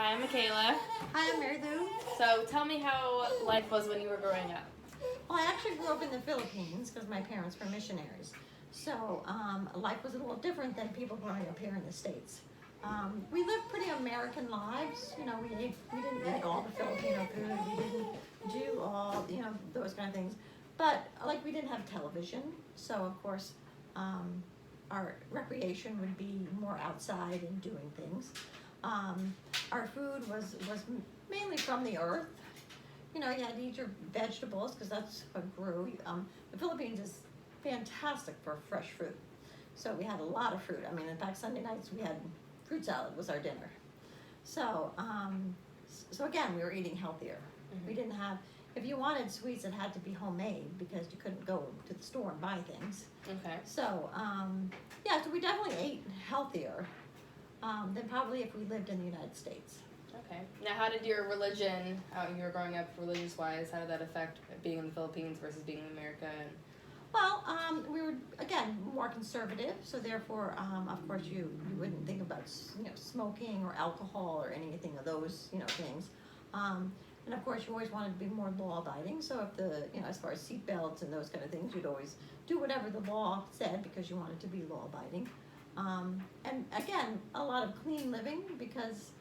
Hi, I'm Michaela. Hi, I'm Mary Lou. So tell me how life was when you were growing up. Well, I actually grew up in the Philippines because my parents were missionaries. So life was a little different than people growing up here in the States. We lived pretty American lives. You know, we didn't eat all the Filipino food. We didn't do all, those kind of things. But like we didn't have television. So of course, our recreation would be more outside and doing things. Our food was mainly from the earth. You know, you had to eat your vegetables because that's what grew. The Philippines is fantastic for fresh fruit. So we had a lot of fruit. I mean, in fact, Sunday nights we had fruit salad was our dinner. So, so again, we were eating healthier. Mm-hmm. We didn't have, if you wanted sweets, it had to be homemade because you couldn't go to the store and buy things. Okay. So, yeah, so we definitely ate healthier than probably if we lived in the United States. Okay. Now, how did your religion, how you were growing up religious-wise, how did that affect being in the Philippines versus being in America? Well, we were, again, more conservative, so therefore, of course, you wouldn't think about, smoking or alcohol or anything of those, things. And of course, you always wanted to be more law-abiding, so if the, as far as seatbelts and those kind of things, you'd always do whatever the law said because you wanted to be law-abiding. And again, a lot of clean living because,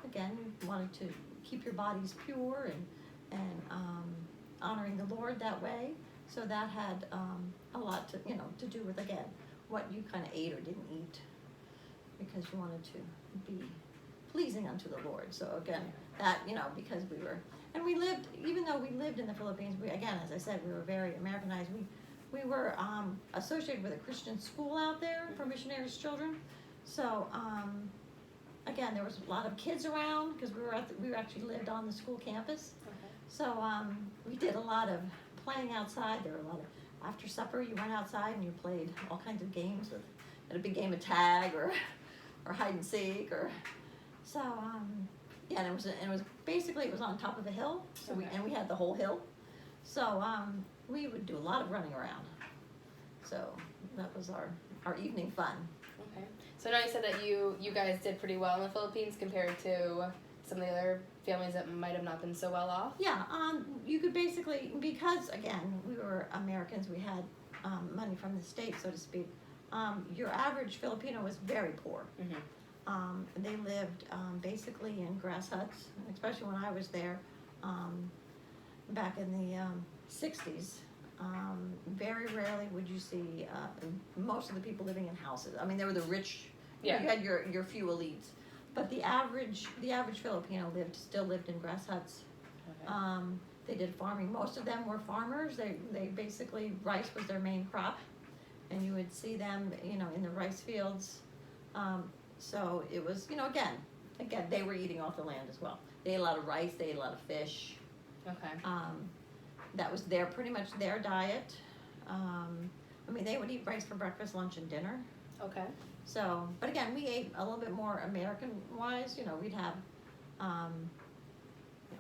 again, you wanted to keep your bodies pure and honoring the Lord that way. So that had a lot to do with, again, what you kind of ate or didn't eat because you wanted to be pleasing unto the Lord. So again, that, because we lived, even though we lived in the Philippines, we, again, as I said, we were very Americanized. We were associated with a Christian school out there for missionaries' children. So again, there was a lot of kids around because we actually lived on the school campus. Okay. So we did a lot of playing outside. There were a lot of, after supper, you went outside and you played all kinds of games. Had a big game of tag or hide and seek so yeah. And it was basically it was on top of a hill. So okay. we had the whole hill. So we would do a lot of running around. So that was our evening fun. Okay. So now you said that you guys did pretty well in the Philippines compared to some of the other families that might have not been so well off? Yeah, you could basically, because again, we were Americans, we had money from the state, so to speak, your average Filipino was very poor. Mm-hmm. They lived basically in grass huts, especially when I was there back in the 60s. Very rarely would you see most of the people living in houses. I mean, they were the rich, yeah. You had your few elites. But the average Filipino still lived in grass huts. Okay. They did farming. Most of them were farmers. They basically, rice was their main crop, and you would see them, in the rice fields. So it was, again, they were eating off the land as well. They ate a lot of rice. They ate a lot of fish. Okay. That was pretty much their diet. I mean, they would eat rice for breakfast, lunch, and dinner. Okay. So, but again, we ate a little bit more American-wise. We'd have,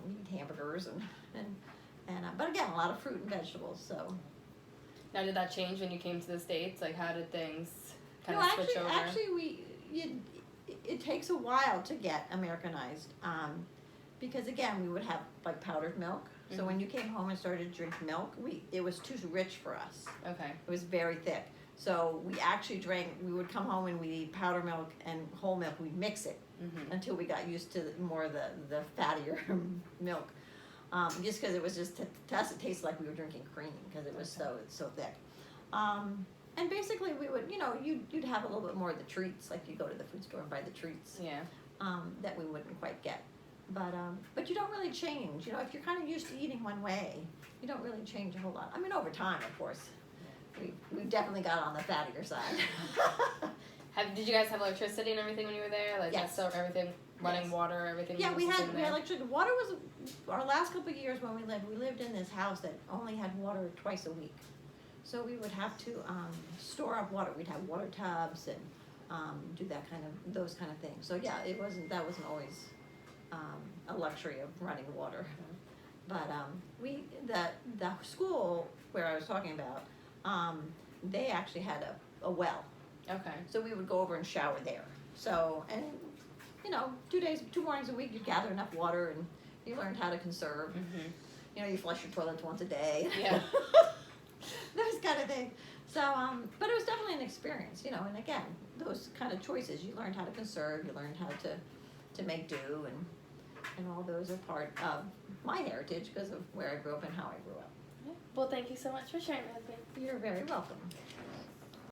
we'd eat hamburgers and but again, a lot of fruit and vegetables. So. Now, did that change when you came to the States? Like, how did things kind of switch over? Actually, it takes a while to get Americanized, because again, we would have like powdered milk. Mm-hmm. So when you came home and started to drink milk, it was too rich for us. Okay. It was very thick. So we actually we would come home and we'd eat powder milk and whole milk. We'd mix it until we got used to more of the fattier milk. Just because it was just, to us it tasted like we were drinking cream because it was so thick. And basically we would, you'd have a little bit more of the treats, like you go to the food store and buy the treats. Yeah. That we wouldn't quite get. But you don't really change. If you're kind of used to eating one way, you don't really change a whole lot. I mean, over time, of course. We definitely got on the fattier side. Did you guys have electricity and everything when you were there? Like, yes. So everything, running water, everything? Yeah, we had electricity. Water was, our last couple of years when we lived in this house that only had water twice a week. So we would have to store up water. We'd have water tubs and do those kind of things. So yeah, that wasn't always a luxury of running water. But the school where I was talking about, they actually had a well. Okay. So we would go over and shower there. So, and you know, 2 mornings a week, you gather enough water and you learned how to conserve. Mm-hmm. You know, you flush your toilets once a day. Yeah. Those kind of things. So, but it was definitely an experience, you know, and again, those kind of choices, you learned how to conserve, you learned how to make do, and all those are part of my heritage because of where I grew up and how I grew up. Well, thank you so much for sharing with me. You're very welcome.